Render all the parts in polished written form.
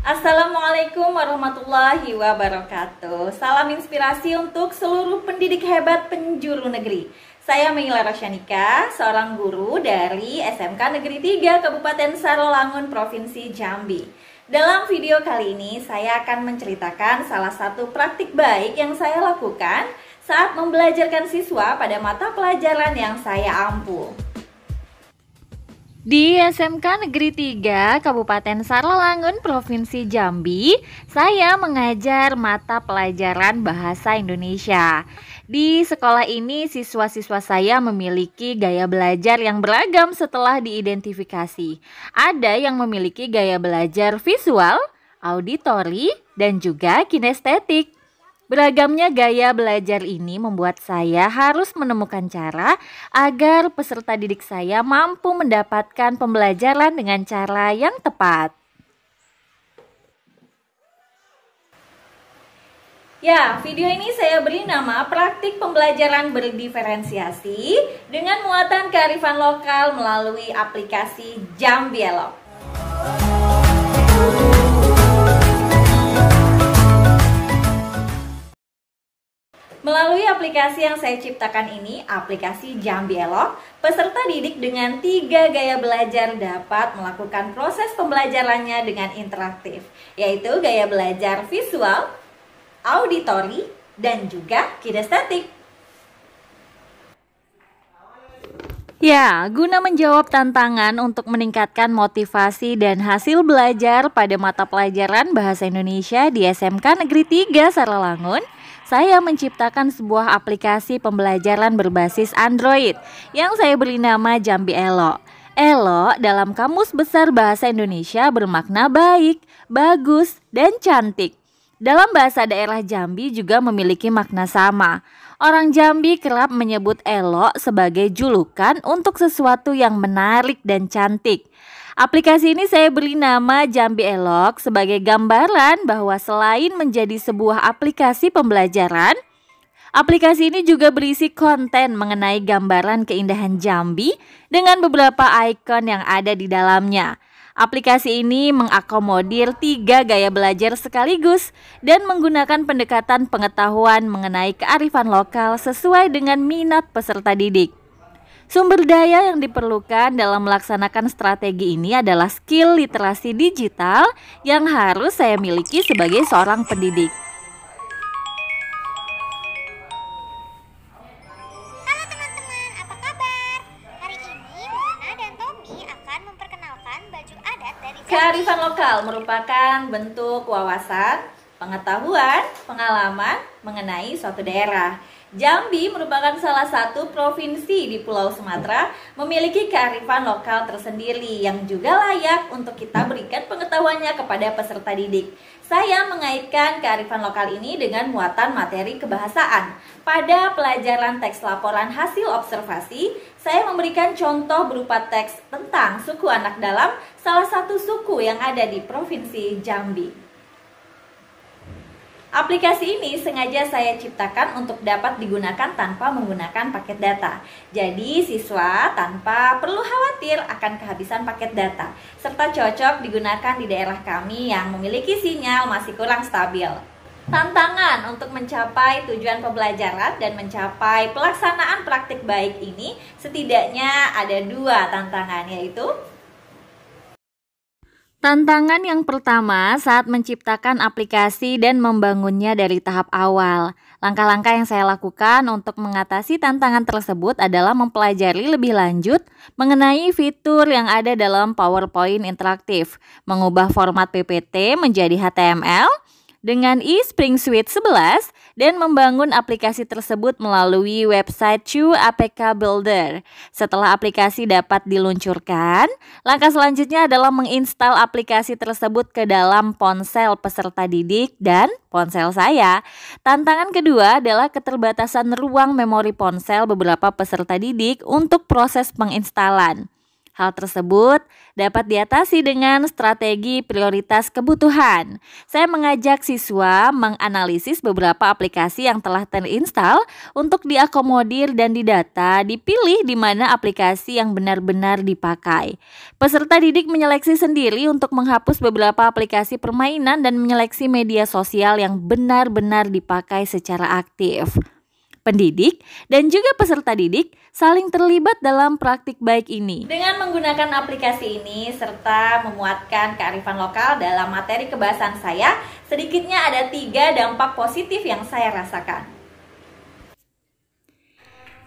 Assalamualaikum warahmatullahi wabarakatuh. Salam inspirasi untuk seluruh pendidik hebat penjuru negeri. Saya Meila Rosyanika, seorang guru dari SMK Negeri 3 Kabupaten Sarolangun, Provinsi Jambi. Dalam video kali ini saya akan menceritakan salah satu praktik baik yang saya lakukan saat membelajarkan siswa pada mata pelajaran yang saya ampu. Di SMK Negeri 3 Kabupaten Sarolangun, Provinsi Jambi, saya mengajar mata pelajaran Bahasa Indonesia. Di sekolah ini siswa-siswa saya memiliki gaya belajar yang beragam setelah diidentifikasi. Ada yang memiliki gaya belajar visual, auditori, dan juga kinestetik. Beragamnya gaya belajar ini membuat saya harus menemukan cara agar peserta didik saya mampu mendapatkan pembelajaran dengan cara yang tepat. Ya, video ini saya beri nama praktik pembelajaran berdiferensiasi dengan muatan kearifan lokal melalui aplikasi Jambi Elok. Melalui aplikasi yang saya ciptakan ini, aplikasi Jambi Elok, peserta didik dengan 3 gaya belajar dapat melakukan proses pembelajarannya dengan interaktif, yaitu gaya belajar visual, auditori, dan juga kinestetik. Ya, guna menjawab tantangan untuk meningkatkan motivasi dan hasil belajar pada mata pelajaran Bahasa Indonesia di SMK Negeri 3 Sarolangun, saya menciptakan sebuah aplikasi pembelajaran berbasis Android yang saya beri nama Jambi Elok. Elok dalam Kamus Besar Bahasa Indonesia bermakna baik, bagus, dan cantik. Dalam bahasa daerah Jambi juga memiliki makna sama. Orang Jambi kerap menyebut elok sebagai julukan untuk sesuatu yang menarik dan cantik. Aplikasi ini saya beri nama Jambi Elok sebagai gambaran bahwa selain menjadi sebuah aplikasi pembelajaran, aplikasi ini juga berisi konten mengenai gambaran keindahan Jambi dengan beberapa ikon yang ada di dalamnya. Aplikasi ini mengakomodir 3 gaya belajar sekaligus dan menggunakan pendekatan pengetahuan mengenai kearifan lokal sesuai dengan minat peserta didik. Sumber daya yang diperlukan dalam melaksanakan strategi ini adalah skill literasi digital yang harus saya miliki sebagai seorang pendidik. Halo teman-teman, apa kabar? Hari ini Mona dan Tommy akan memperkenalkan baju adat dari Jambi. Kearifan lokal merupakan bentuk wawasan, pengetahuan, pengalaman mengenai suatu daerah. Jambi merupakan salah satu provinsi di Pulau Sumatera memiliki kearifan lokal tersendiri yang juga layak untuk kita berikan pengetahuannya kepada peserta didik. Saya mengaitkan kearifan lokal ini dengan muatan materi kebahasaan. Pada pelajaran teks laporan hasil observasi, saya memberikan contoh berupa teks tentang suku anak dalam salah satu suku yang ada di Provinsi Jambi. Aplikasi ini sengaja saya ciptakan untuk dapat digunakan tanpa menggunakan paket data. Jadi siswa tanpa perlu khawatir akan kehabisan paket data, serta cocok digunakan di daerah kami yang memiliki sinyal masih kurang stabil. Tantangan untuk mencapai tujuan pembelajaran dan mencapai pelaksanaan praktik baik ini setidaknya ada 2 tantangan, yaitu tantangan yang pertama saat menciptakan aplikasi dan membangunnya dari tahap awal. Langkah-langkah yang saya lakukan untuk mengatasi tantangan tersebut adalah mempelajari lebih lanjut mengenai fitur yang ada dalam PowerPoint interaktif, mengubah format PPT menjadi HTML dengan eSpring Suite 11 dan membangun aplikasi tersebut melalui website Chu APK Builder. Setelah aplikasi dapat diluncurkan, langkah selanjutnya adalah menginstal aplikasi tersebut ke dalam ponsel peserta didik dan ponsel saya. Tantangan kedua adalah keterbatasan ruang memori ponsel beberapa peserta didik untuk proses penginstalan. Hal tersebut dapat diatasi dengan strategi prioritas kebutuhan. Saya mengajak siswa menganalisis beberapa aplikasi yang telah terinstall untuk diakomodir dan didata, dipilih di mana aplikasi yang benar-benar dipakai. Peserta didik menyeleksi sendiri untuk menghapus beberapa aplikasi permainan dan menyeleksi media sosial yang benar-benar dipakai secara aktif. Pendidik dan juga peserta didik saling terlibat dalam praktik baik ini. Dengan menggunakan aplikasi ini serta memuatkan kearifan lokal dalam materi kebahasan saya, sedikitnya ada 3 dampak positif yang saya rasakan.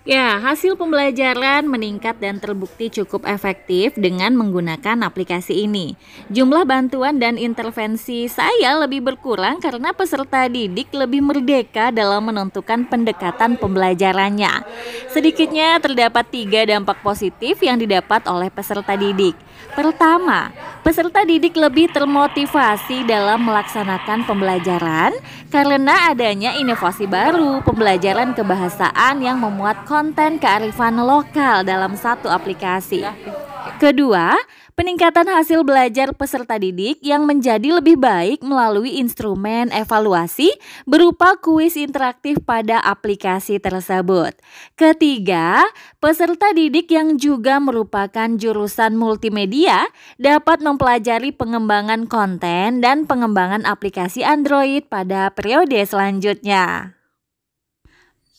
Ya, hasil pembelajaran meningkat dan terbukti cukup efektif dengan menggunakan aplikasi ini. Jumlah bantuan dan intervensi saya lebih berkurang karena peserta didik lebih merdeka dalam menentukan pendekatan pembelajarannya. Sedikitnya terdapat 3 dampak positif yang didapat oleh peserta didik. Pertama, peserta didik lebih termotivasi dalam melaksanakan pembelajaran karena adanya inovasi baru, pembelajaran kebahasaan yang memuat konten kearifan lokal dalam satu aplikasi. Kedua, peningkatan hasil belajar peserta didik yang menjadi lebih baik melalui instrumen evaluasi berupa kuis interaktif pada aplikasi tersebut. Ketiga, peserta didik yang juga merupakan jurusan multimedia dapat mempelajari pengembangan konten dan pengembangan aplikasi Android pada periode selanjutnya.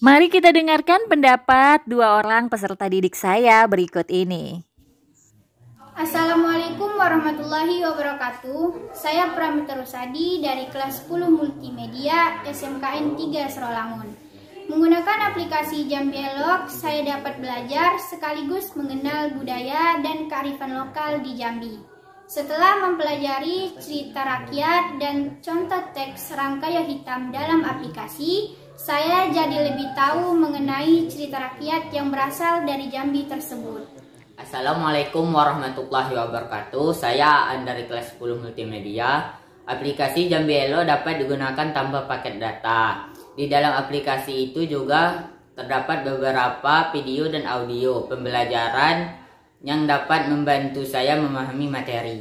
Mari kita dengarkan pendapat 2 orang peserta didik saya berikut ini. Assalamualaikum warahmatullahi wabarakatuh. Saya Pramita Rusadi dari kelas 10 Multimedia SMKN 3 Serawangun. Menggunakan aplikasi Jambi Elok, saya dapat belajar sekaligus mengenal budaya dan kearifan lokal di Jambi. Setelah mempelajari cerita rakyat dan contoh teks Rangkayo Hitam dalam aplikasi, saya jadi lebih tahu mengenai cerita rakyat yang berasal dari Jambi tersebut. Assalamualaikum warahmatullahi wabarakatuh. Saya dari kelas 10 Multimedia. Aplikasi Jambi Elo dapat digunakan tanpa paket data. Di dalam aplikasi itu juga terdapat beberapa video dan audio pembelajaran yang dapat membantu saya memahami materi.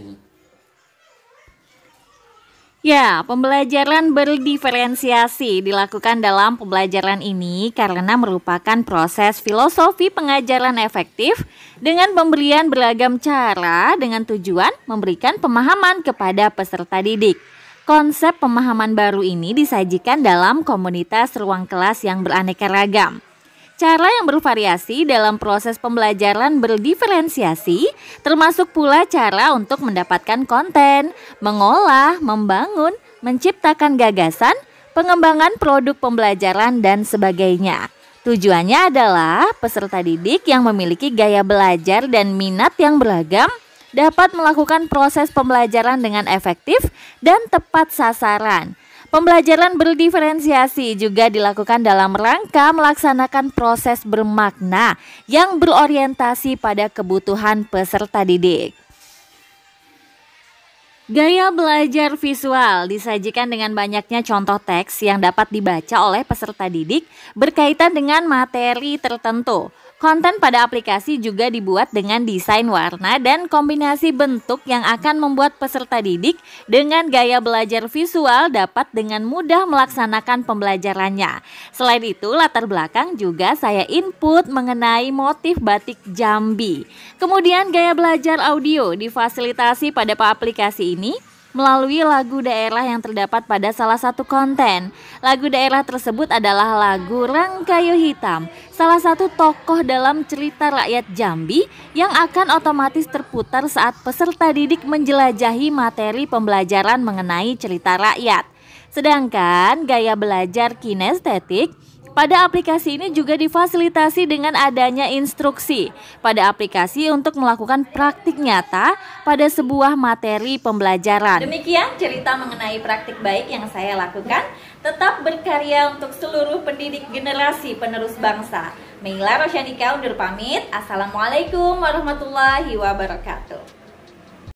Ya, pembelajaran berdiferensiasi dilakukan dalam pembelajaran ini karena merupakan proses filosofi pengajaran efektif dengan pemberian beragam cara dengan tujuan memberikan pemahaman kepada peserta didik. Konsep pemahaman baru ini disajikan dalam komunitas ruang kelas yang beraneka ragam. Cara yang bervariasi dalam proses pembelajaran berdiferensiasi, termasuk pula cara untuk mendapatkan konten, mengolah, membangun, menciptakan gagasan, pengembangan produk pembelajaran, dan sebagainya. Tujuannya adalah peserta didik yang memiliki gaya belajar dan minat yang beragam dapat melakukan proses pembelajaran dengan efektif dan tepat sasaran. Pembelajaran berdiferensiasi juga dilakukan dalam rangka melaksanakan proses bermakna yang berorientasi pada kebutuhan peserta didik. Gaya belajar visual disajikan dengan banyaknya contoh teks yang dapat dibaca oleh peserta didik berkaitan dengan materi tertentu. Konten pada aplikasi juga dibuat dengan desain warna dan kombinasi bentuk yang akan membuat peserta didik dengan gaya belajar visual dapat dengan mudah melaksanakan pembelajarannya. Selain itu, latar belakang juga saya input mengenai motif batik Jambi. Kemudian gaya belajar audio difasilitasi pada aplikasi ini melalui lagu daerah yang terdapat pada salah satu konten. Lagu daerah tersebut adalah lagu Rangkayo Hitam, salah satu tokoh dalam cerita rakyat Jambi yang akan otomatis terputar saat peserta didik menjelajahi materi pembelajaran mengenai cerita rakyat. Sedangkan gaya belajar kinestetik pada aplikasi ini juga difasilitasi dengan adanya instruksi pada aplikasi untuk melakukan praktik nyata pada sebuah materi pembelajaran. Demikian cerita mengenai praktik baik yang saya lakukan. Tetap berkarya untuk seluruh pendidik generasi penerus bangsa. Meila Rosyanika undur pamit. Assalamualaikum warahmatullahi wabarakatuh.